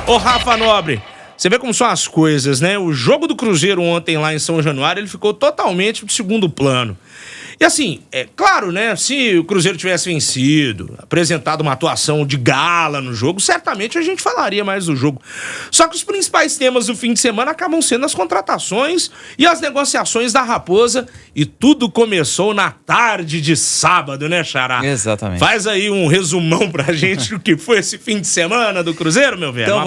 Ô, Rafa Nobre, você vê como são as coisas, né? O jogo do Cruzeiro ontem lá em São Januário, ele ficou totalmente de segundo plano. E assim, é claro, né? Se o Cruzeiro tivesse vencido, apresentado uma atuação de gala no jogo, certamente a gente falaria mais do jogo. Só que os principais temas do fim de semana acabam sendo as contratações e as negociações da Raposa. E tudo começou na tarde de sábado, né, Xará? Exatamente. Faz aí um resumão pra gente do que foi esse fim de semana do Cruzeiro, meu velho. Então Um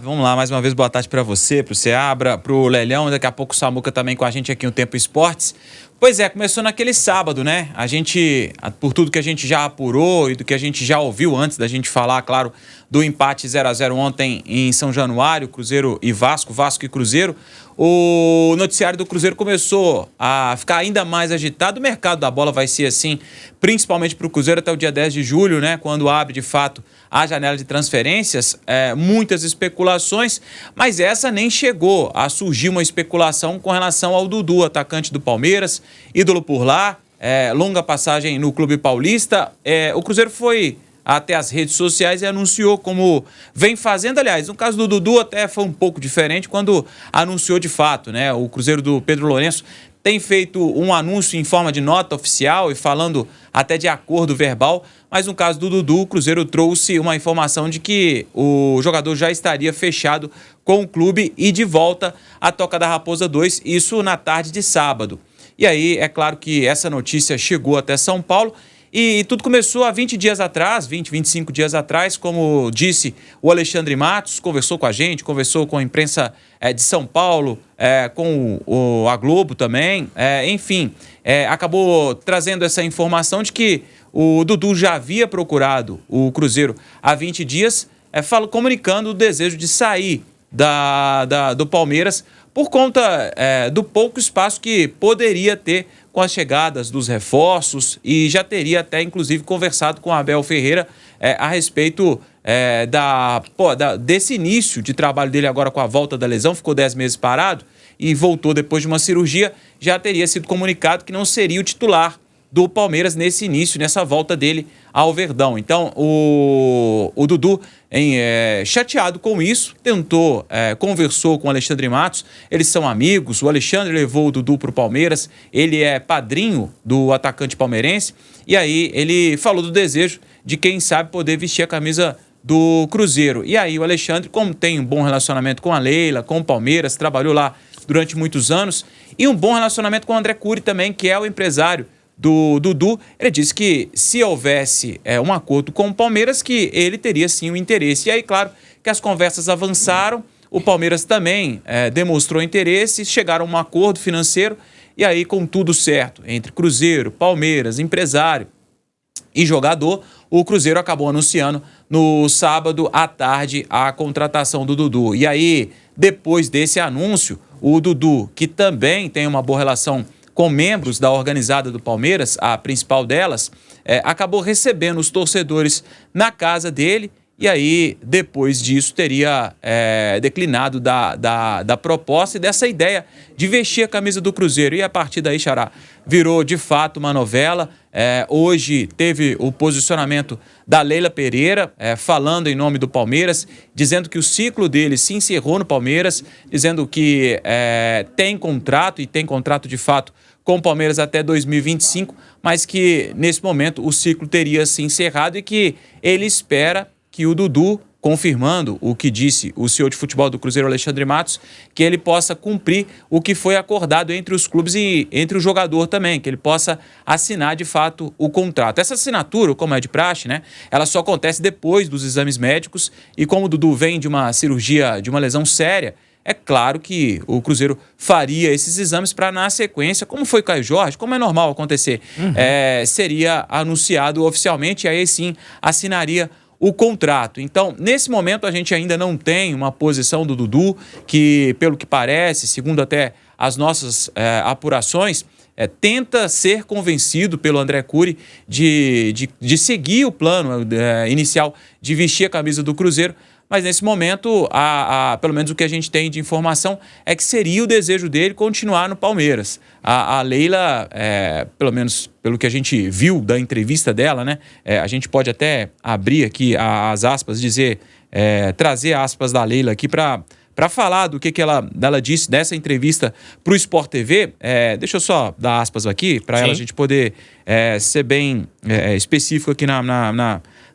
vamos lá. Mais uma vez, boa tarde pra você, pro Seabra, pro Lelhão. Daqui a pouco o Samuca também com a gente aqui no Tempo Esportes. Pois é, começou naquele sábado, né? A gente, por tudo que a gente já apurou e do que a gente já ouviu antes da gente falar, claro, do empate 0-0 ontem em São Januário, Cruzeiro e Vasco, Vasco e Cruzeiro, o noticiário do Cruzeiro começou a ficar ainda mais agitado. O mercado da bola vai ser assim, principalmente para o Cruzeiro até o dia 10 de julho, né? Quando abre, de fato, a janela de transferências, muitas especulações, mas essa nem chegou a surgir uma especulação com relação ao Dudu, atacante do Palmeiras, ídolo por lá, longa passagem no Clube Paulista. O Cruzeiro foi até as redes sociais e anunciou como vem fazendo. Aliás, no caso do Dudu até foi um pouco diferente quando anunciou de fato, né? O Cruzeiro do Pedro Lourenço tem feito um anúncio em forma de nota oficial e falando até de acordo verbal, mas no caso do Dudu, o Cruzeiro trouxe uma informação de que o jogador já estaria fechado com o clube e de volta à Toca da Raposa 2, isso na tarde de sábado. E aí, é claro que essa notícia chegou até São Paulo e tudo começou há 20 dias atrás, 25 dias atrás, como disse o Alexandre Matos, conversou com a gente, conversou com a imprensa de São Paulo, com a Globo também, enfim, acabou trazendo essa informação de que o Dudu já havia procurado o Cruzeiro há 20 dias, comunicando o desejo de sair do Palmeiras por conta do pouco espaço que poderia ter com as chegadas dos reforços e já teria até, inclusive, conversado com Abel Ferreira a respeito desse início de trabalho dele agora com a volta da lesão. Ficou 10 meses parado e voltou depois de uma cirurgia. Já teria sido comunicado que não seria o titular do Palmeiras nesse início, nessa volta dele ao Verdão. Então, o Dudu, chateado com isso, conversou com o Alexandre Matos, eles são amigos, o Alexandre levou o Dudu para o Palmeiras, ele é padrinho do atacante palmeirense, e aí ele falou do desejo de, quem sabe, poder vestir a camisa do Cruzeiro. E aí o Alexandre, como tem um bom relacionamento com a Leila, com o Palmeiras, trabalhou lá durante muitos anos, e um bom relacionamento com o André Cury também, que é o empresário do Dudu, ele disse que se houvesse um acordo com o Palmeiras, que ele teria sim o interesse. E aí, claro, que as conversas avançaram, o Palmeiras também demonstrou interesse, chegaram a um acordo financeiro, e aí, com tudo certo, entre Cruzeiro, Palmeiras, empresário e jogador, o Cruzeiro acabou anunciando no sábado à tarde a contratação do Dudu. E aí, depois desse anúncio, o Dudu, que também tem uma boa relação com membros da organizada do Palmeiras, a principal delas, acabou recebendo os torcedores na casa dele e aí, depois disso, teria declinado da proposta e dessa ideia de vestir a camisa do Cruzeiro. E a partir daí, Xará, virou de fato uma novela. Hoje teve o posicionamento da Leila Pereira, falando em nome do Palmeiras, dizendo que o ciclo dele se encerrou no Palmeiras, dizendo que tem contrato, e tem contrato de fato com o Palmeiras até 2025, mas que nesse momento o ciclo teria se encerrado e que ele espera que o Dudu, confirmando o que disse o CEO de futebol do Cruzeiro, Alexandre Matos, que ele possa cumprir o que foi acordado entre os clubes e entre o jogador também, que ele possa assinar de fato o contrato. Essa assinatura, como é de praxe, né, ela só acontece depois dos exames médicos e como o Dudu vem de uma cirurgia, de uma lesão séria, é claro que o Cruzeiro faria esses exames para, na sequência, como foi Caio Jorge, como é normal acontecer, seria anunciado oficialmente e aí sim assinaria o contrato. Então, nesse momento, a gente ainda não tem uma posição do Dudu, que, pelo que parece, segundo até as nossas apurações, tenta ser convencido pelo André Cury de seguir o plano inicial de vestir a camisa do Cruzeiro, mas nesse momento, pelo menos o que a gente tem de informação, é que seria o desejo dele continuar no Palmeiras. A Leila, pelo menos pelo que a gente viu da entrevista dela, né? A gente pode até abrir aqui as aspas, dizer trazer aspas da Leila aqui para falar do que ela disse nessa entrevista para o Sport TV. Deixa eu só dar aspas aqui para a gente poder ser bem específico aqui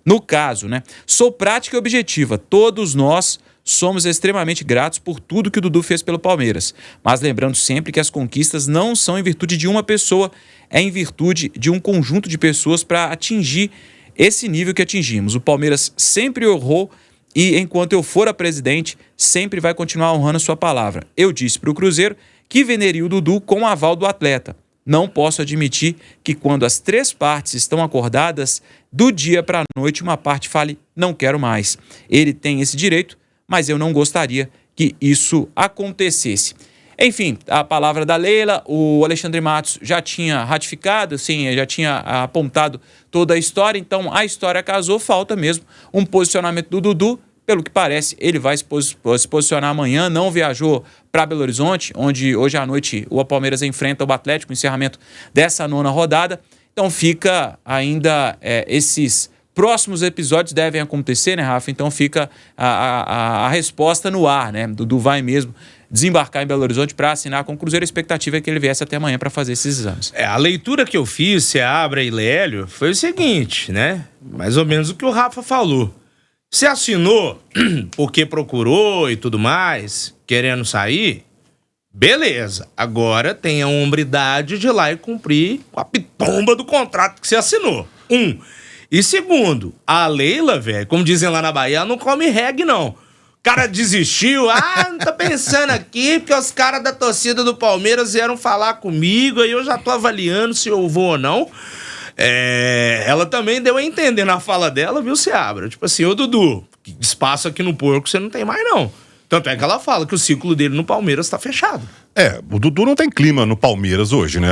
no caso, né? Sou prática e objetiva. Todos nós somos extremamente gratos por tudo que o Dudu fez pelo Palmeiras. Mas lembrando sempre que as conquistas não são em virtude de uma pessoa, é em virtude de um conjunto de pessoas para atingir esse nível que atingimos. O Palmeiras sempre honrou e, enquanto eu for a presidente, sempre vai continuar honrando a sua palavra. Eu disse para o Cruzeiro que venderia o Dudu com o aval do atleta. Não posso admitir que, quando as 3 partes estão acordadas, do dia para a noite uma parte fale, não quero mais. Ele tem esse direito, mas eu não gostaria que isso acontecesse. Enfim, a palavra da Leila, o Alexandre Matos já tinha ratificado, sim, já tinha apontado toda a história, então a história casou, falta mesmo um posicionamento do Dudu. Pelo que parece, ele vai se posicionar amanhã, não viajou para Belo Horizonte, onde hoje à noite o Palmeiras enfrenta o Atlético, encerramento dessa 9ª rodada. Então fica ainda esses próximos episódios devem acontecer, né, Rafa? Então fica a resposta no ar, né? Dudu vai mesmo desembarcar em Belo Horizonte para assinar com o Cruzeiro. A expectativa é que ele viesse até amanhã para fazer esses exames. A leitura que eu fiz, Seabra e Lélio, foi o seguinte, né? Mais ou menos o que o Rafa falou. Você assinou porque procurou e tudo mais, querendo sair, beleza. Agora tem a hombridade de ir lá e cumprir com a pitomba do contrato que você assinou. E segundo, a Leila, velho, como dizem lá na Bahia, ela não come reggae, não. O cara desistiu, não tô pensando aqui, porque os caras da torcida do Palmeiras vieram falar comigo, aí eu já tô avaliando se eu vou ou não. Ela também deu a entender na fala dela, viu, Seabra? Tipo assim, ô Dudu, espaço aqui no porco você não tem mais, não. Tanto é que ela fala que o ciclo dele no Palmeiras tá fechado. O Dudu não tem clima no Palmeiras hoje, né?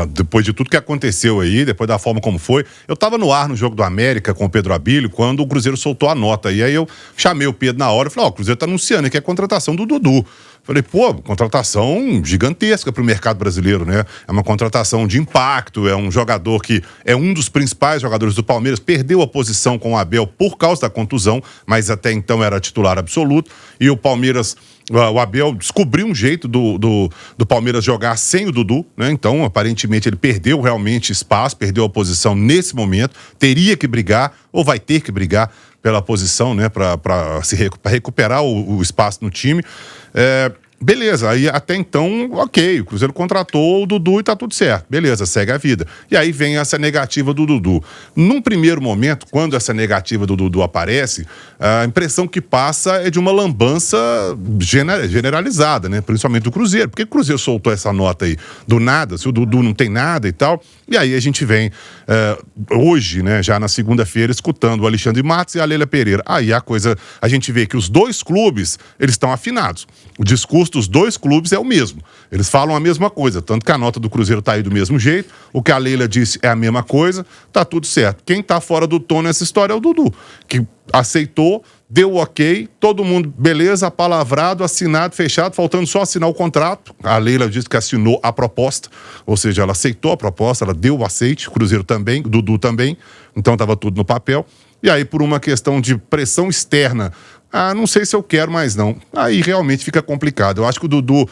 Depois de tudo que aconteceu aí, depois da forma como foi. Eu tava no ar no jogo do América com o Pedro Abílio, quando o Cruzeiro soltou a nota. E aí eu chamei o Pedro na hora e falei, o Cruzeiro tá anunciando que é a contratação do Dudu. Falei, contratação gigantesca pro mercado brasileiro, né? É uma contratação de impacto, é um jogador que é um dos principais jogadores do Palmeiras, perdeu a posição com o Abel por causa da contusão, mas até então era titular absoluto, e o Palmeiras... O Abel descobriu um jeito do Palmeiras jogar sem o Dudu, né? Então, aparentemente, ele perdeu realmente espaço, perdeu a posição nesse momento, teria que brigar, ou vai ter que brigar pela posição, né? Para recuperar o espaço no time. Beleza, aí até então, ok, o Cruzeiro contratou o Dudu e tá tudo certo. Beleza, segue a vida. E aí vem essa negativa do Dudu. Num primeiro momento, quando essa negativa do Dudu aparece, a impressão que passa é de uma lambança generalizada, né? Principalmente do Cruzeiro. Porque o Cruzeiro soltou essa nota aí do nada, se o Dudu não tem nada e tal. E aí a gente vem hoje, né, já na segunda-feira, escutando o Alexandre Matos e a Leila Pereira. Aí a gente vê que os dois clubes, eles estão afinados. O discurso dos dois clubes é o mesmo. Eles falam a mesma coisa, tanto que a nota do Cruzeiro tá aí do mesmo jeito, o que a Leila disse é a mesma coisa, tá tudo certo. Quem tá fora do tom nessa história é o Dudu, que aceitou, deu ok, todo mundo, beleza, palavrado, assinado, fechado, faltando só assinar o contrato. A Leila disse que assinou a proposta, ou seja, ela aceitou a proposta, ela deu o aceite, o Cruzeiro também, o Dudu também, então tava tudo no papel. E aí, por uma questão de pressão externa, não sei se eu quero mais não. Aí realmente fica complicado. Eu acho que o Dudu,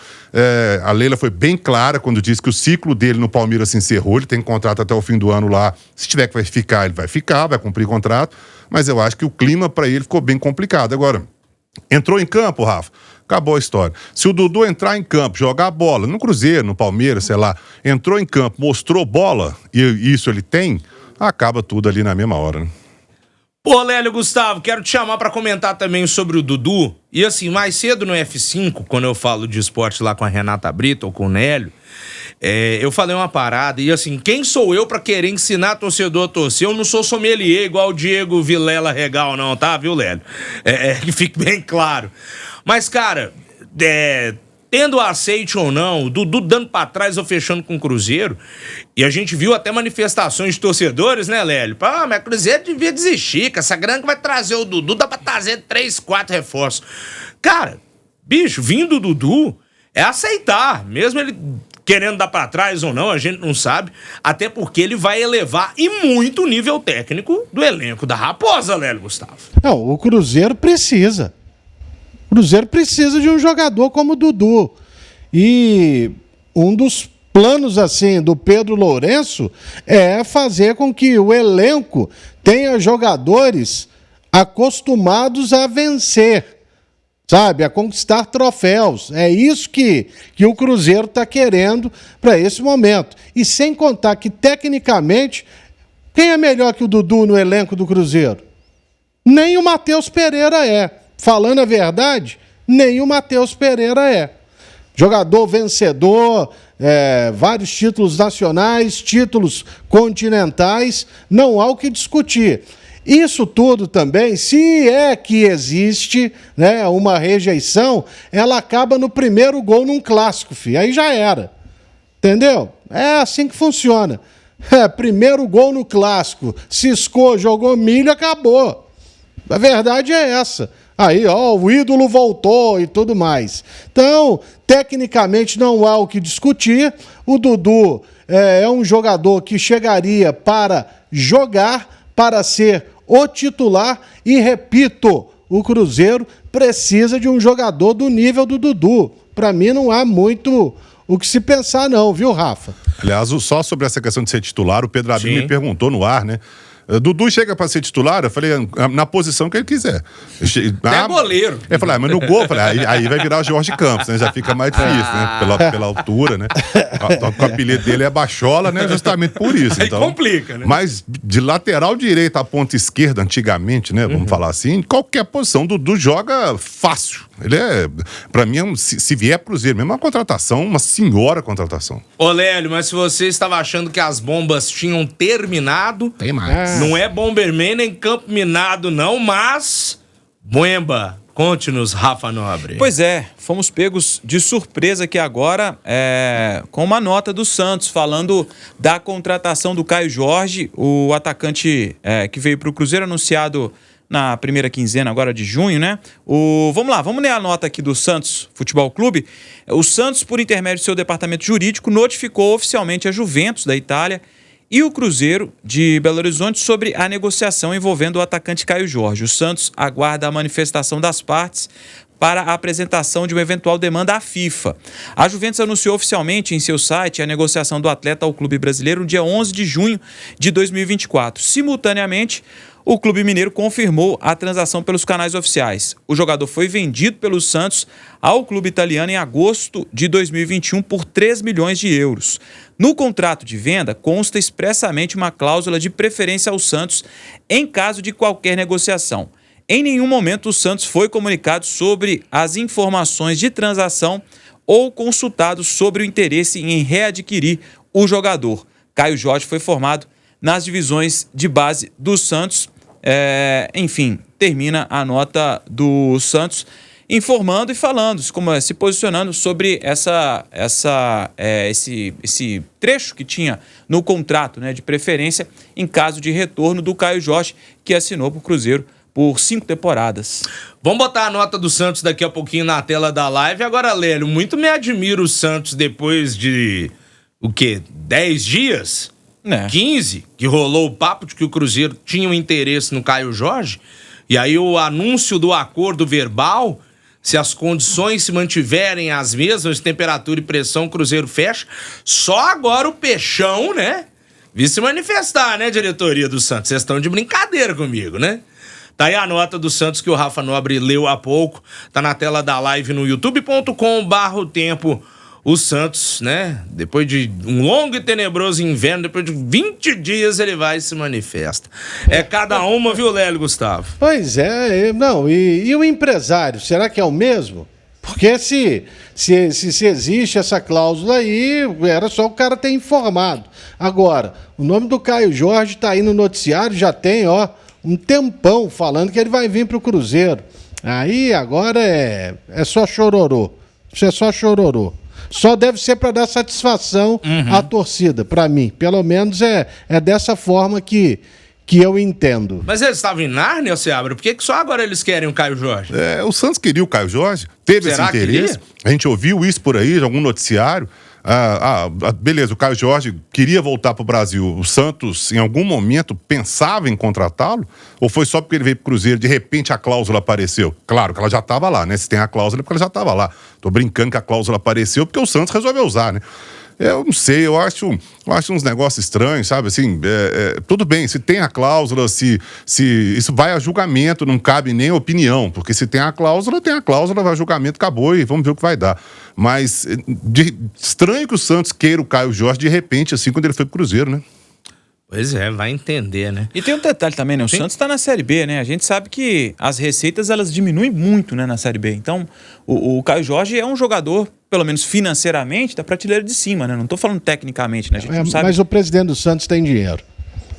a Leila foi bem clara quando disse que o ciclo dele no Palmeiras se encerrou, ele tem contrato até o fim do ano lá, se tiver que vai ficar, ele vai ficar, vai cumprir contrato, mas eu acho que o clima para ele ficou bem complicado. Agora, entrou em campo, Rafa, acabou a história. Se o Dudu entrar em campo, jogar bola, no Cruzeiro, no Palmeiras, sei lá, entrou em campo, mostrou bola, e isso ele tem, acaba tudo ali na mesma hora, né? Pô, Lélio, Gustavo, quero te chamar pra comentar também sobre o Dudu. E assim, mais cedo no F5, quando eu falo de esporte lá com a Renata Brito ou com o Nélio, eu falei uma parada. E assim, quem sou eu pra querer ensinar torcedor a torcer? Eu não sou sommelier igual o Diego Vilela Regal, não, tá, viu, Lélio? Que fique bem claro. Mas, cara, tendo aceite ou não, o Dudu dando pra trás ou fechando com o Cruzeiro, e a gente viu até manifestações de torcedores, né, Lélio? Mas o Cruzeiro devia desistir, que essa grana que vai trazer o Dudu, dá pra trazer 3, 4 reforços. Cara, bicho, vindo o Dudu, é aceitar, mesmo ele querendo dar pra trás ou não, a gente não sabe. Até porque ele vai elevar e muito o nível técnico do elenco da Raposa, Lélio Gustavo. Não, o Cruzeiro precisa. O Cruzeiro precisa de um jogador como o Dudu. E um dos planos, assim, do Pedro Lourenço é fazer com que o elenco tenha jogadores acostumados a vencer, sabe? A conquistar troféus. É isso que o Cruzeiro está querendo para esse momento. E sem contar que, tecnicamente, quem é melhor que o Dudu no elenco do Cruzeiro? Nem o Matheus Pereira é. Falando a verdade, nem o Matheus Pereira é. Jogador vencedor, vários títulos nacionais, títulos continentais, não há o que discutir. Isso tudo também, se é que existe, né, uma rejeição, ela acaba no primeiro gol num clássico, filho. Aí já era. Entendeu? É assim que funciona. Primeiro gol no clássico, ciscou, jogou milho, acabou. A verdade é essa. Aí, o ídolo voltou e tudo mais. Então, tecnicamente não há o que discutir. O Dudu é um jogador que chegaria para jogar, para ser o titular. E, repito, o Cruzeiro precisa de um jogador do nível do Dudu. Para mim, não há muito o que se pensar não, viu, Rafa? Aliás, só sobre essa questão de ser titular, o Pedro Abel me perguntou no ar, né? Dudu chega para ser titular, eu falei, na posição que ele quiser. É goleiro. Eu falei, mas no gol, eu falei, aí vai virar o Jorge Campos, né? Já fica mais difícil, né? Pela altura, né? O apelido dele é Bachola, né? Justamente por isso. Aí então, complica, né? Mas de lateral direito à ponta esquerda, antigamente, né? Vamos falar assim, qualquer posição, Dudu joga fácil. Ele pra mim, se vier Cruzeiro mesmo, é uma contratação, uma senhora contratação. Ô, Lélio, mas se você estava achando que as bombas tinham terminado... Tem mais. Não é Bomberman nem Campo Minado, não, mas... Buemba, conte-nos, Rafa Nobre. Pois é, fomos pegos de surpresa aqui agora com uma nota do Santos falando da contratação do Caio Jorge, o atacante que veio para o Cruzeiro, anunciado na primeira quinzena agora de junho, né? Vamos lá, vamos ler a nota aqui do Santos Futebol Clube. O Santos, por intermédio do seu departamento jurídico, notificou oficialmente a Juventus da Itália e o Cruzeiro de Belo Horizonte sobre a negociação envolvendo o atacante Caio Jorge. O Santos aguarda a manifestação das partes para a apresentação de uma eventual demanda à FIFA. A Juventus anunciou oficialmente em seu site a negociação do atleta ao clube brasileiro no dia 11 de junho de 2024. Simultaneamente, o clube mineiro confirmou a transação pelos canais oficiais. O jogador foi vendido pelo Santos ao clube italiano em agosto de 2021 por 3 milhões de euros. No contrato de venda, consta expressamente uma cláusula de preferência ao Santos em caso de qualquer negociação. Em nenhum momento o Santos foi comunicado sobre as informações de transação ou consultado sobre o interesse em readquirir o jogador. Caio Jorge foi formado nas divisões de base do Santos. Enfim, termina a nota do Santos informando e falando, se posicionando sobre esse trecho que tinha no contrato, né, de preferência em caso de retorno do Caio Jorge, que assinou para o Cruzeiro por 5 temporadas. Vamos botar a nota do Santos daqui a pouquinho na tela da live. Agora, Lélio, muito me admira o Santos depois de, 10 dias? 15, que rolou o papo de que o Cruzeiro tinha um interesse no Caio Jorge, e aí o anúncio do acordo verbal, se as condições se mantiverem as mesmas, temperatura e pressão, o Cruzeiro fecha. Só agora o Peixão, né? Vi se manifestar, né, diretoria do Santos? Vocês estão de brincadeira comigo, né? Tá aí a nota do Santos que o Rafa Nobre leu há pouco, tá na tela da live no youtube.com/otempo. O Santos, né, depois de um longo e tenebroso inverno, depois de 20 dias ele vai e se manifesta. É cada uma, viu, Lélio Gustavo? Pois é, não, e o empresário, será que é o mesmo? Porque se existe essa cláusula aí, era só o cara ter informado. Agora, o nome do Caio Jorge tá aí no noticiário, já tem, um tempão falando que ele vai vir pro Cruzeiro. Aí agora é só chororô. Isso é só chororô. Só deve ser para dar satisfação à torcida, para mim. Pelo menos é dessa forma que eu entendo. Mas eles estavam em Nárnia, Seabra? Por que só agora eles querem o Caio Jorge? O Santos queria o Caio Jorge, teve esse interesse. A gente ouviu isso por aí, de algum noticiário. Beleza, o Caio Jorge queria voltar para o Brasil. O Santos, em algum momento, pensava em contratá-lo? Ou foi só porque ele veio para o Cruzeiro, de repente a cláusula apareceu? Claro que ela já estava lá, né? Se tem a cláusula é porque ela já estava lá. Tô brincando que a cláusula apareceu porque o Santos resolveu usar, né? Eu não sei, eu acho uns negócios estranhos, sabe? Assim, tudo bem, se tem a cláusula, se isso vai a julgamento, não cabe nem opinião, porque se tem a cláusula, vai a julgamento, acabou e vamos ver o que vai dar. Mas estranho que o Santos queira o Caio Jorge de repente, assim, quando ele foi pro Cruzeiro, né? Pois é, vai entender, né? E tem um detalhe também, né? O Santos está na Série B, né? A gente sabe que as receitas, elas diminuem muito, né, na Série B. Então, o Caio Jorge é um jogador, pelo menos financeiramente, da prateleira de cima, né? Não estou falando tecnicamente, né? A gente não sabe... Mas o presidente do Santos tem dinheiro.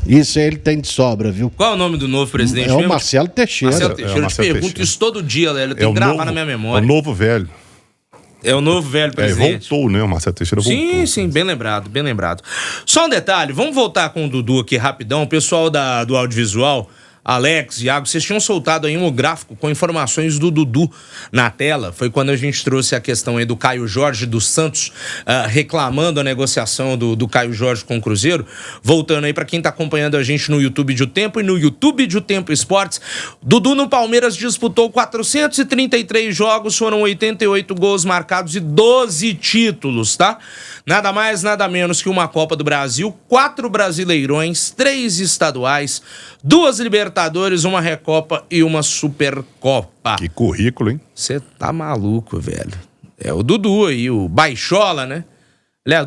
Isso ele tem de sobra, viu? Qual é o nome do novo presidente mesmo? mesmo? O Marcelo Teixeira. Marcelo Teixeira, eu te pergunto isso todo dia, Léo. Eu tenho que gravar na minha memória. É o novo velho. É o novo velho presidente. Voltou, né? O Marcelo Teixeira voltou. Sim, bem lembrado, bem lembrado. Só um detalhe, vamos voltar com o Dudu aqui rapidão. O pessoal do audiovisual, Alex, Iago, vocês tinham soltado aí um gráfico com informações do Dudu na tela. Foi quando a gente trouxe a questão aí do Caio Jorge do Santos reclamando a negociação do Caio Jorge com o Cruzeiro. Voltando aí para quem tá acompanhando a gente no YouTube de O Tempo e no YouTube de O Tempo Esportes. Dudu no Palmeiras disputou 433 jogos, foram 88 gols marcados e 12 títulos, tá? Nada mais, nada menos que uma Copa do Brasil, 4 Brasileirões, 3 estaduais, 2 Libertadores, uma Recopa e uma Supercopa. Que currículo, hein? Você tá maluco, velho. É o Dudu aí, o Baixola, né?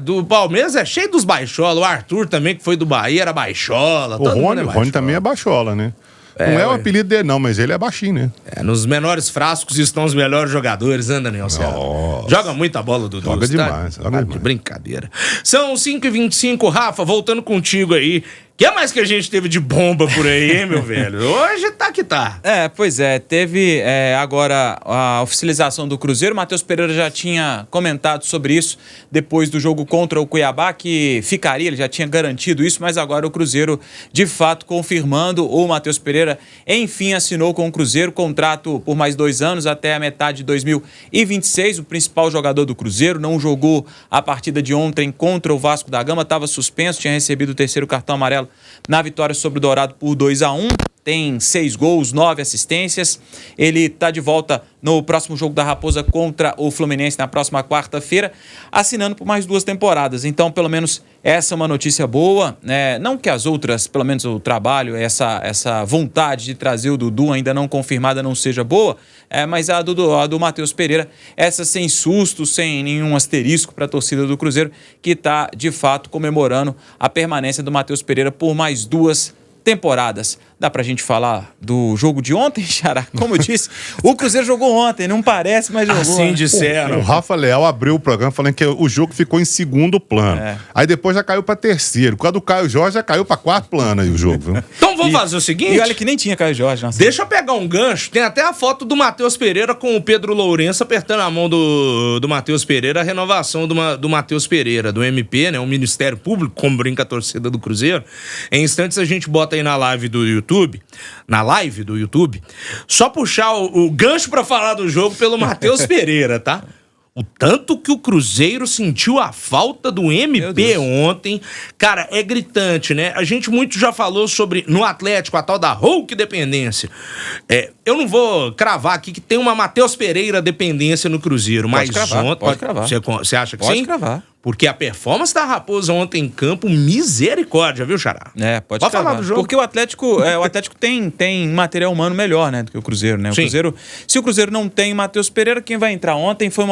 Do Palmeiras é cheio dos Baixola. O Arthur também, que foi do Bahia, era Baixola. O Rony também é Baixola, né? Não é o apelido dele, não, mas ele é baixinho, né? Nos menores frascos estão os melhores jogadores, né, Daniel? Joga muita bola, Dudu. Joga demais. De brincadeira. São 5h25, Rafa, voltando contigo aí. O que mais que a gente teve de bomba por aí, hein, meu velho? Hoje tá que tá. Pois é. Teve agora a oficialização do Cruzeiro. O Matheus Pereira já tinha comentado sobre isso depois do jogo contra o Cuiabá, que ficaria, ele já tinha garantido isso, mas agora o Cruzeiro, de fato, confirmando. O Matheus Pereira, enfim, assinou com o Cruzeiro contrato por mais 2 anos, até a metade de 2026. O principal jogador do Cruzeiro não jogou a partida de ontem contra o Vasco da Gama, estava suspenso, tinha recebido o 3º cartão amarelo na vitória sobre o Dourado por 2-1, tem 6 gols, 9 assistências. Ele está de volta no próximo jogo da Raposa contra o Fluminense na próxima quarta-feira, assinando por mais 2 temporadas. Então, pelo menos, essa é uma notícia boa, né? Não que as outras, pelo menos o trabalho, essa vontade de trazer o Dudu ainda não confirmada não seja boa, mas a do Matheus Pereira, essa sem susto, sem nenhum asterisco para a torcida do Cruzeiro, que está, de fato, comemorando a permanência do Matheus Pereira por mais 2 temporadas. Dá pra gente falar do jogo de ontem, Xará? Como eu disse, o Cruzeiro jogou ontem, não parece, mas jogou. Assim disseram. O Rafa Leal abriu o programa falando que o jogo ficou em 2º plano. Aí depois já caiu pra 3º. Quando o Caio Jorge já caiu pra 4º plano aí o jogo, viu? Então vamos fazer o seguinte. E olha que nem tinha Caio Jorge. Nossa. Deixa eu pegar um gancho. Tem até a foto do Matheus Pereira com o Pedro Lourenço apertando a mão do Matheus Pereira, a renovação do Matheus Pereira, do MP, né? O Ministério Público, como brinca a torcida do Cruzeiro. Em instantes a gente bota aí na live do YouTube, só puxar o gancho pra falar do jogo pelo Matheus Pereira, tá? O tanto que o Cruzeiro sentiu a falta do MP ontem, cara, é gritante, né? A gente muito já falou sobre, no Atlético, a tal da Hulk dependência. Eu não vou cravar aqui que tem uma Matheus Pereira dependência no Cruzeiro, mas ontem... Pode cravar. Você acha que pode sim? Pode cravar. Porque a performance da Raposa ontem em campo, misericórdia, viu, Xará? Pode falar do jogo. Porque o Atlético tem material humano melhor, né, do que o Cruzeiro, né? Se o Cruzeiro não tem Matheus Pereira, quem vai entrar ontem foi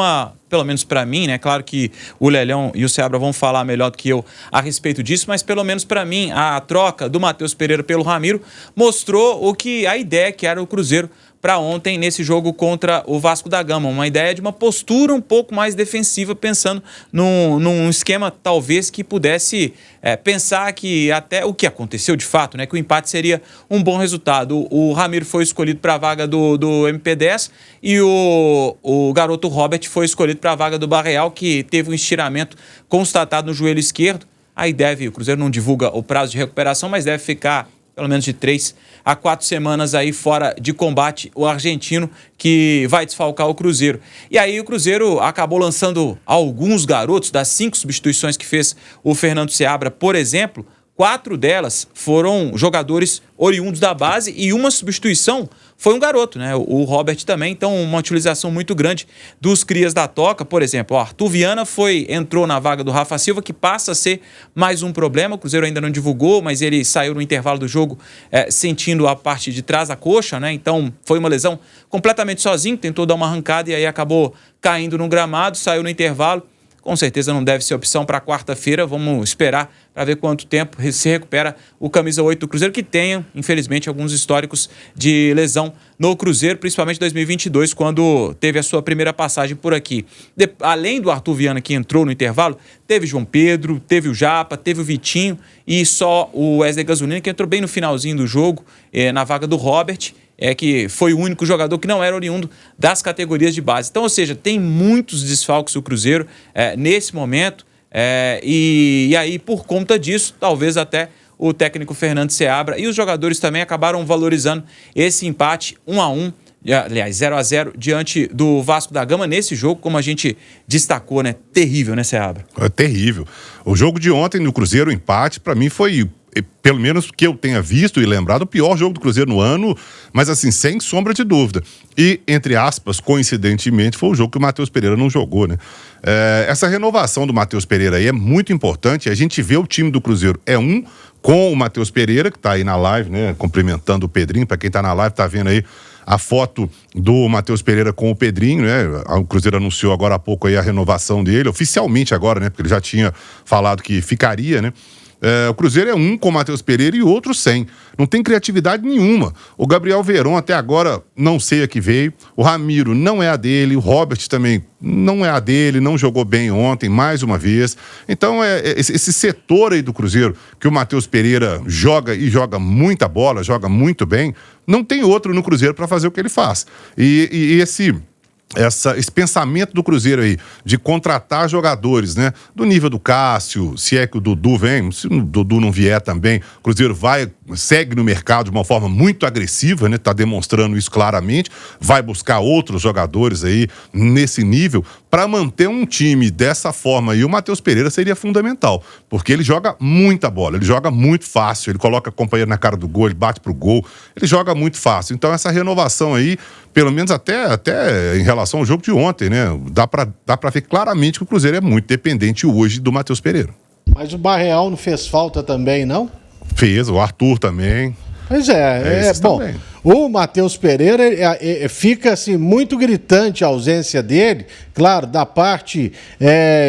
pelo menos pra mim, né? Claro que o Lelhão e o Seabra vão falar melhor do que eu a respeito disso, mas pelo menos pra mim, a troca do Matheus Pereira pelo Ramiro mostrou a ideia que era o Cruzeiro para ontem nesse jogo contra o Vasco da Gama. Uma ideia de uma postura um pouco mais defensiva, pensando num esquema talvez que pudesse pensar que até o que aconteceu de fato, né, que o empate seria um bom resultado. O Ramiro foi escolhido para a vaga do MP10 e o garoto Robert foi escolhido para a vaga do Barreal, que teve um estiramento constatado no joelho esquerdo. Aí o Cruzeiro não divulga o prazo de recuperação, mas deve ficar pelo menos de 3 a 4 semanas aí fora de combate, o argentino que vai desfalcar o Cruzeiro. E aí o Cruzeiro acabou lançando alguns garotos, das 5 substituições que fez o Fernando Seabra, por exemplo, 4 delas foram jogadores oriundos da base e uma substituição foi um garoto, né? O Robert também. Então, uma utilização muito grande dos crias da Toca. Por exemplo, o Arthur Viana entrou na vaga do Rafa Silva, que passa a ser mais um problema. O Cruzeiro ainda não divulgou, mas ele saiu no intervalo do jogo sentindo a parte de trás da coxa, né? Então, foi uma lesão completamente sozinho, tentou dar uma arrancada e aí acabou caindo no gramado, saiu no intervalo. Com certeza não deve ser opção para quarta-feira. Vamos esperar para ver quanto tempo se recupera o camisa 8 do Cruzeiro, que tenha, infelizmente, alguns históricos de lesão no Cruzeiro, principalmente em 2022, quando teve a sua primeira passagem por aqui. Além do Arthur Viana, que entrou no intervalo, teve João Pedro, teve o Japa, teve o Vitinho e só o Wesley Gasolina, que entrou bem no finalzinho do jogo, na vaga do Robert, que foi o único jogador que não era oriundo das categorias de base. Então, ou seja, tem muitos desfalques o Cruzeiro nesse momento, e aí, por conta disso, talvez até o técnico Fernando Seabra e os jogadores também acabaram valorizando esse empate 1-1, aliás, 0-0 diante do Vasco da Gama nesse jogo, como a gente destacou, né? Terrível, né, Seabra? É terrível. O jogo de ontem no Cruzeiro, o empate, para mim foi, pelo menos que eu tenha visto e lembrado, o pior jogo do Cruzeiro no ano, mas assim, sem sombra de dúvida. E, entre aspas, coincidentemente, foi o jogo que o Matheus Pereira não jogou, né? Essa renovação do Matheus Pereira aí é muito importante. A gente vê o time do Cruzeiro com o Matheus Pereira, que tá aí na live, né? Cumprimentando o Pedrinho. Para quem tá na live, tá vendo aí a foto do Matheus Pereira com o Pedrinho, né? O Cruzeiro anunciou agora há pouco aí a renovação dele, oficialmente agora, né? Porque ele já tinha falado que ficaria, né? O Cruzeiro é um com o Matheus Pereira e outro sem. Não tem criatividade nenhuma. O Gabriel Veron até agora não sei a que veio. O Ramiro não é a dele. O Robert também não é a dele. Não jogou bem ontem, mais uma vez. Então, esse setor aí do Cruzeiro, que o Matheus Pereira joga e joga muita bola, joga muito bem, não tem outro no Cruzeiro para fazer o que ele faz. E esse pensamento do Cruzeiro aí, de contratar jogadores, né? Do nível do Cássio, se é que o Dudu vem, se o Dudu não vier também, o Cruzeiro segue no mercado de uma forma muito agressiva, né? Tá demonstrando isso claramente, vai buscar outros jogadores aí nesse nível para manter um time dessa forma. E o Matheus Pereira seria fundamental, porque ele joga muita bola, ele joga muito fácil, ele coloca a companheira na cara do gol, ele bate pro gol, ele joga muito fácil. Então essa renovação aí, pelo menos até em relação ao jogo de ontem, né? Dá pra ver claramente que o Cruzeiro é muito dependente hoje do Matheus Pereira. Mas o Barreal não fez falta também, não? Fez, o Arthur também. Pois bom, também. O Matheus Pereira fica assim, muito gritante a ausência dele, claro, da parte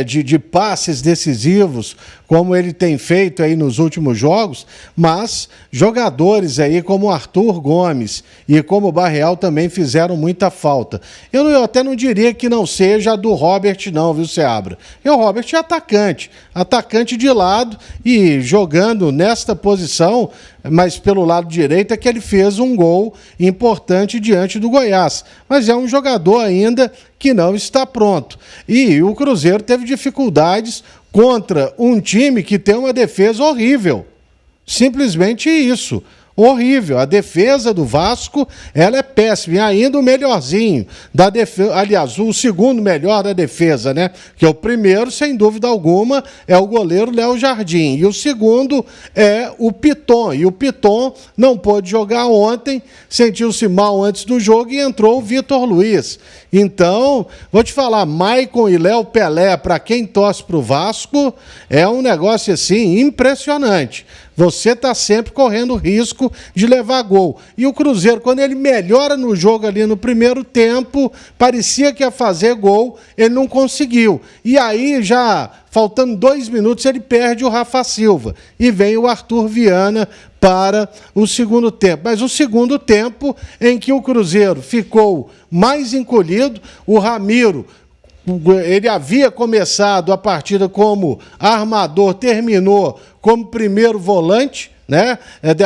de passes decisivos, como ele tem feito aí nos últimos jogos, mas jogadores aí como o Arthur Gomes e como o Barreal também fizeram muita falta. Eu até não diria que não seja do Robert não, viu, Seabra? E o Robert é atacante de lado e jogando nesta posição, mas pelo lado direito é que ele fez um gol importante diante do Goiás. Mas é um jogador ainda que não está pronto. E o Cruzeiro teve dificuldades contra um time que tem uma defesa horrível. Simplesmente isso. Horrível. A defesa do Vasco, ela é péssima. E ainda o melhorzinho da defesa, aliás, o segundo melhor da defesa, né? Que é o primeiro, sem dúvida alguma, é o goleiro Léo Jardim. E o segundo é o Piton. E o Piton não pôde jogar ontem, sentiu-se mal antes do jogo e entrou o Vitor Luiz. Então, vou te falar, Maicon e Léo Pelé, para quem torce para o Vasco, é um negócio assim impressionante. Você está sempre correndo risco de levar gol. E o Cruzeiro, quando ele melhora no jogo ali no primeiro tempo, parecia que ia fazer gol, ele não conseguiu. E aí, já faltando 2 minutos, ele perde o Rafa Silva. E vem o Arthur Viana para o segundo tempo. Mas o segundo tempo em que o Cruzeiro ficou mais encolhido, o Ramiro, ele havia começado a partida como armador, terminou como primeiro volante, né?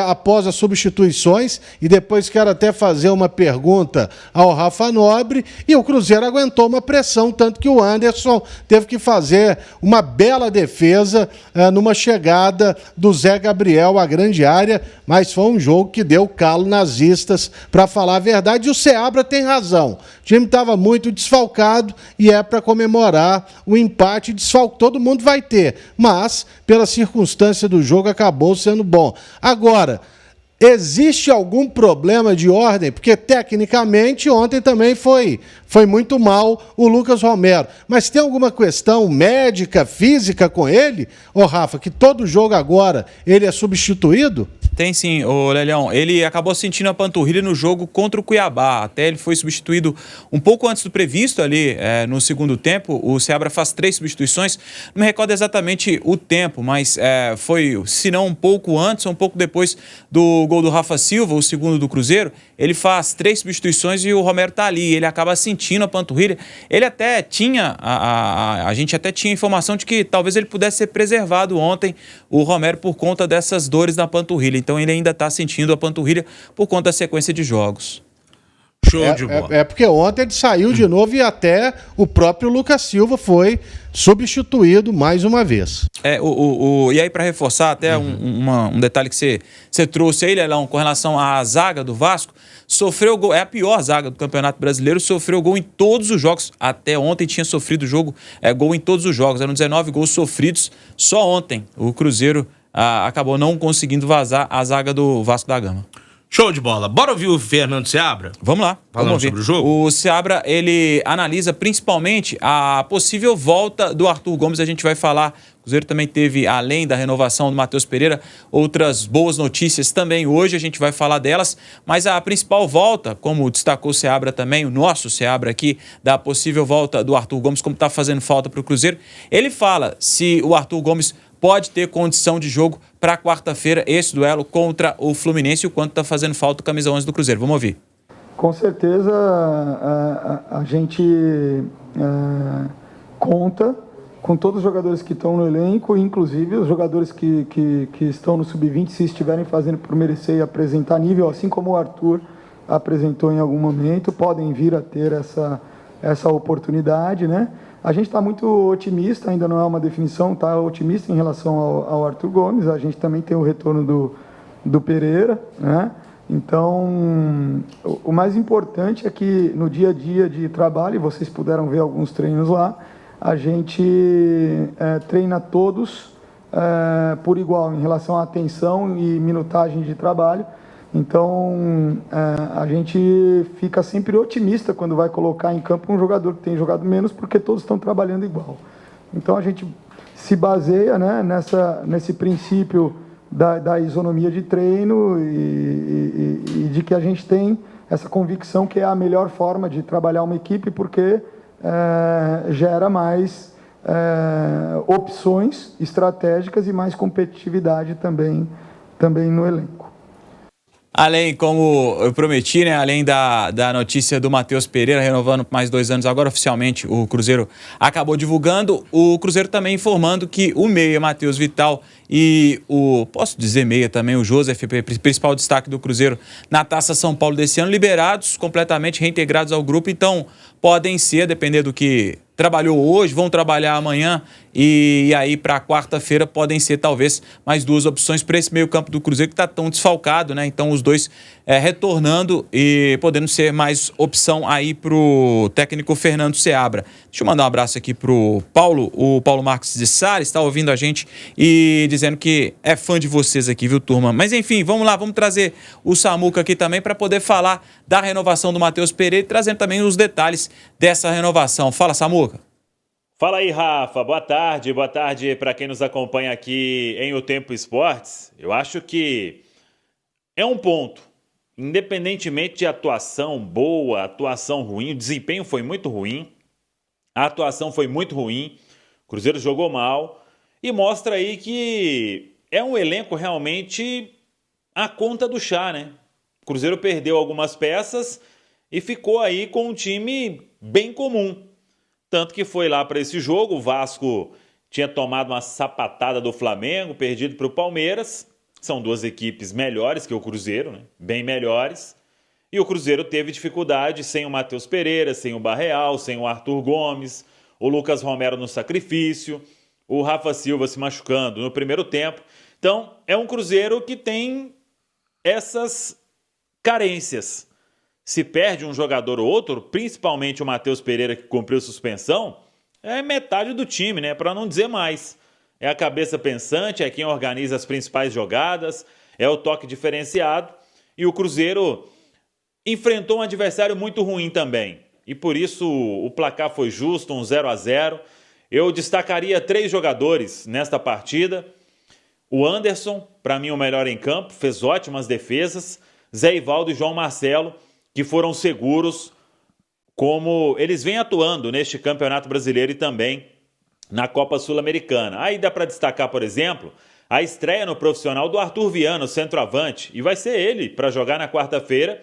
Após as substituições, e depois quero até fazer uma pergunta ao Rafa Nobre, e o Cruzeiro aguentou uma pressão, tanto que o Anderson teve que fazer uma bela defesa numa chegada do Zé Gabriel à grande área, mas foi um jogo que deu calo nazistas, para falar a verdade, e o Seabra tem razão. O time estava muito desfalcado e é para comemorar o empate. Desfalque todo mundo vai ter, mas pela circunstância do jogo acabou sendo bom. Agora, existe algum problema de ordem? Porque tecnicamente ontem também foi muito mal o Lucas Romero. Mas tem alguma questão médica, física com ele, ô Rafa, que todo jogo agora ele é substituído? Tem sim, ô Lelhão. Ele acabou sentindo a panturrilha no jogo contra o Cuiabá. Até ele foi substituído um pouco antes do previsto ali no segundo tempo. O Seabra faz 3 substituições. Não me recordo exatamente o tempo, mas foi, se não um pouco antes ou um pouco depois do gol do Rafa Silva, o segundo do Cruzeiro. Ele faz 3 substituições e o Romero tá ali. Ele acaba sentindo a panturrilha. Ele até tinha, a gente até tinha informação de que talvez ele pudesse ser preservado ontem, o Romero, por conta dessas dores na panturrilha. Então ele ainda está sentindo a panturrilha por conta da sequência de jogos. Show de bola. É porque ontem ele saiu de novo e até o próprio Lucas Silva foi substituído mais uma vez. E aí, para reforçar até um detalhe que você trouxe aí, Lelão, com relação à zaga do Vasco, sofreu gol, é a pior zaga do Campeonato Brasileiro, sofreu gol em todos os jogos. Até ontem tinha sofrido gol em todos os jogos. Eram 19 gols sofridos só ontem. O Cruzeiro acabou não conseguindo vazar a zaga do Vasco da Gama. Show de bola. Bora ouvir o Fernando Seabra? Vamos lá. Falando sobre o jogo? O Seabra, ele analisa principalmente a possível volta do Arthur Gomes. A gente vai falar. O Cruzeiro também teve, além da renovação do Matheus Pereira, outras boas notícias também hoje. A gente vai falar delas. Mas a principal volta, como destacou o Seabra também, o nosso Seabra aqui, da possível volta do Arthur Gomes, como está fazendo falta para o Cruzeiro. Ele fala se o Arthur Gomes pode ter condição de jogo para quarta-feira, esse duelo contra o Fluminense, e o quanto está fazendo falta o camisa 11 do Cruzeiro. Vamos ouvir. Com certeza a gente conta com todos os jogadores que estão no elenco, inclusive os jogadores que estão no Sub-20, se estiverem fazendo por merecer e apresentar nível, assim como o Arthur apresentou em algum momento, podem vir a ter essa oportunidade, né? A gente está muito otimista, ainda não é uma definição, está otimista em relação ao Arthur Gomes. A gente também tem o retorno do Pereira, né? Então, o mais importante é que no dia a dia de trabalho, e vocês puderam ver alguns treinos lá, a gente treina todos por igual em relação à atenção e minutagem de trabalho. Então, a gente fica sempre otimista quando vai colocar em campo um jogador que tem jogado menos, porque todos estão trabalhando igual. Então, a gente se baseia, né, nesse princípio da isonomia de treino e de que a gente tem essa convicção que é a melhor forma de trabalhar uma equipe, porque gera mais opções estratégicas e mais competitividade também no elenco. Além, como eu prometi, né, além da notícia do Matheus Pereira renovando por mais 2 anos, agora oficialmente o Cruzeiro acabou divulgando, o Cruzeiro também informando que o meia Matheus Vital e posso dizer meia também, o Joseph, principal destaque do Cruzeiro na Taça São Paulo desse ano, liberados, completamente reintegrados ao grupo, então podem ser, depender do que trabalhou hoje, vão trabalhar amanhã e aí para quarta-feira podem ser talvez mais 2 opções para esse meio campo do Cruzeiro que está tão desfalcado, né? Então os dois retornando e podendo ser mais opção aí para o técnico Fernando Seabra. Deixa eu mandar um abraço aqui o Paulo Marques de Salles, está ouvindo a gente e dizendo que é fã de vocês aqui, viu, turma? Mas enfim, vamos lá, vamos trazer o Samuca aqui também para poder falar da renovação do Matheus Pereira e trazendo também os detalhes dessa renovação. Fala, Samuca. Fala aí, Rafa. Boa tarde para quem nos acompanha aqui em O Tempo Esportes. Eu acho que é um ponto, independentemente de atuação boa, atuação ruim, o desempenho foi muito ruim, a atuação foi muito ruim, o Cruzeiro jogou mal e mostra aí que é um elenco realmente à conta do chá, né? O Cruzeiro perdeu algumas peças e ficou aí com um time bem comum. Tanto que foi lá para esse jogo, o Vasco tinha tomado uma sapatada do Flamengo, perdido para o Palmeiras, São duas equipes melhores que o Cruzeiro, né? Bem melhores. E o Cruzeiro teve dificuldade sem o Matheus Pereira, sem o Barreal, sem o Arthur Gomes, o Lucas Romero no sacrifício, o Rafa Silva se machucando no primeiro tempo. Então, é um Cruzeiro que tem essas carências. Se perde um jogador ou outro, principalmente o Matheus Pereira, que cumpriu suspensão, é metade do time, né? Para não dizer mais. É a cabeça pensante, é quem organiza as principais jogadas, é o toque diferenciado. E o Cruzeiro enfrentou um adversário muito ruim também. E por isso o placar foi justo, um 0-0. Eu destacaria 3 jogadores nesta partida. O Anderson, para mim o melhor em campo, fez ótimas defesas. Zé Ivaldo e João Marcelo, que foram seguros, como eles vêm atuando neste Campeonato Brasileiro e também na Copa Sul-Americana. Aí dá para destacar, por exemplo, a estreia no profissional do Arthur Viana, centroavante, e vai ser ele para jogar na quarta-feira,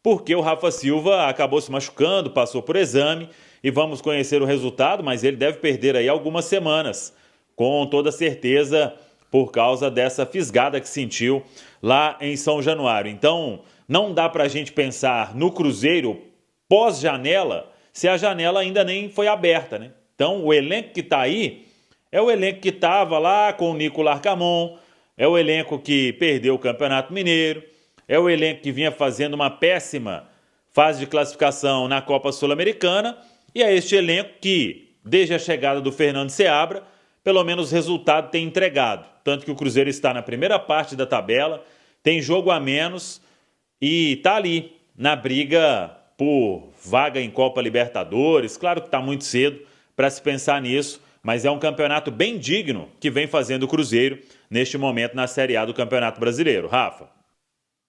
porque o Rafa Silva acabou se machucando, passou por exame, e vamos conhecer o resultado, mas ele deve perder aí algumas semanas, com toda certeza, por causa dessa fisgada que sentiu lá em São Januário. Então, não dá para a gente pensar no Cruzeiro pós-janela, se a janela ainda nem foi aberta, né? Então, o elenco que está aí é o elenco que estava lá com o Nicolas Arcamon, é o elenco que perdeu o Campeonato Mineiro, é o elenco que vinha fazendo uma péssima fase de classificação na Copa Sul-Americana, e é este elenco que, desde a chegada do Fernando Seabra, pelo menos o resultado tem entregado. Tanto que o Cruzeiro está na primeira parte da tabela, tem jogo a menos e está ali na briga por vaga em Copa Libertadores. Claro que está muito cedo para se pensar nisso, mas é um campeonato bem digno que vem fazendo o Cruzeiro neste momento na Série A do Campeonato Brasileiro. Rafa.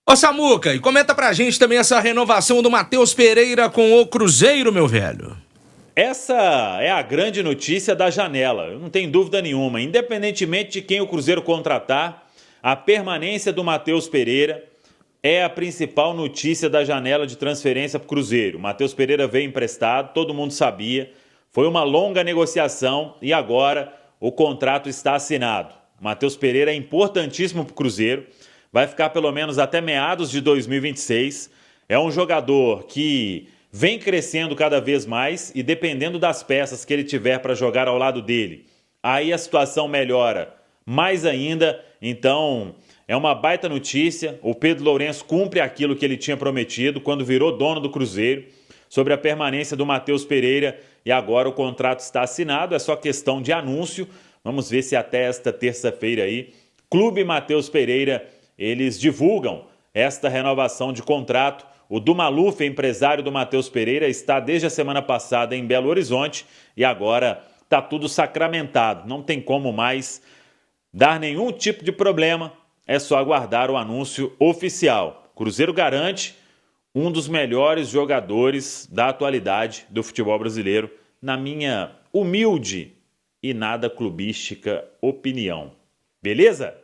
Ô Samuca, e comenta pra gente também essa renovação do Matheus Pereira com o Cruzeiro, meu velho. Essa é a grande notícia da janela, eu não tenho dúvida nenhuma. Independentemente de quem o Cruzeiro contratar, a permanência do Matheus Pereira é a principal notícia da janela de transferência para o Cruzeiro. O Matheus Pereira veio emprestado, todo mundo sabia. Foi uma longa negociação e agora o contrato está assinado. O Matheus Pereira é importantíssimo para o Cruzeiro. Vai ficar pelo menos até meados de 2026. É um jogador que vem crescendo cada vez mais e dependendo das peças que ele tiver para jogar ao lado dele, aí a situação melhora mais ainda. Então, é uma baita notícia. O Pedro Lourenço cumpre aquilo que ele tinha prometido quando virou dono do Cruzeiro, sobre a permanência do Matheus Pereira, e agora o contrato está assinado, é só questão de anúncio. Vamos ver se até esta terça-feira aí, Clube Matheus Pereira, eles divulgam esta renovação de contrato. O Du Maluf, empresário do Matheus Pereira, está desde a semana passada em Belo Horizonte e agora está tudo sacramentado. Não tem como mais dar nenhum tipo de problema, é só aguardar o anúncio oficial. Cruzeiro garante um dos melhores jogadores da atualidade do futebol brasileiro, na minha humilde e nada clubística opinião. Beleza?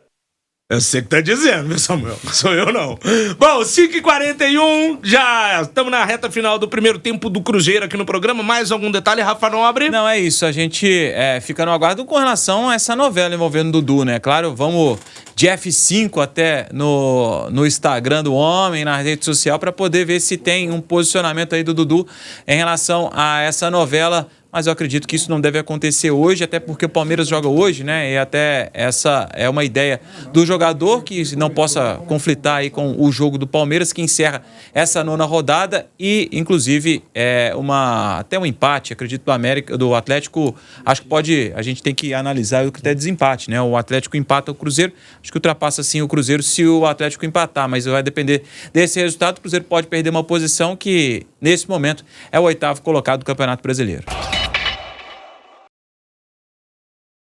Eu sei que tá dizendo, meu Samuel. Não sou eu, não. Bom, 5h41, já estamos na reta final do primeiro tempo do Cruzeiro aqui no programa. Mais algum detalhe, Rafa Nobre? Não, é isso. A gente fica no aguardo com relação a essa novela envolvendo o Dudu, né? Claro, vamos de F5 até no Instagram do homem, na rede social, para poder ver se tem um posicionamento aí do Dudu em relação a essa novela. Mas eu acredito que isso não deve acontecer hoje, até porque o Palmeiras joga hoje, né? E até essa é uma ideia do jogador que não possa conflitar aí com o jogo do Palmeiras, que encerra essa 9ª rodada e, inclusive, até um empate, acredito, do Atlético. Acho que a gente tem que analisar o critério de desempate, né? O Atlético empata o Cruzeiro, acho que ultrapassa sim o Cruzeiro se o Atlético empatar, mas vai depender desse resultado. O Cruzeiro pode perder uma posição que, nesse momento, é o 8º colocado do Campeonato Brasileiro.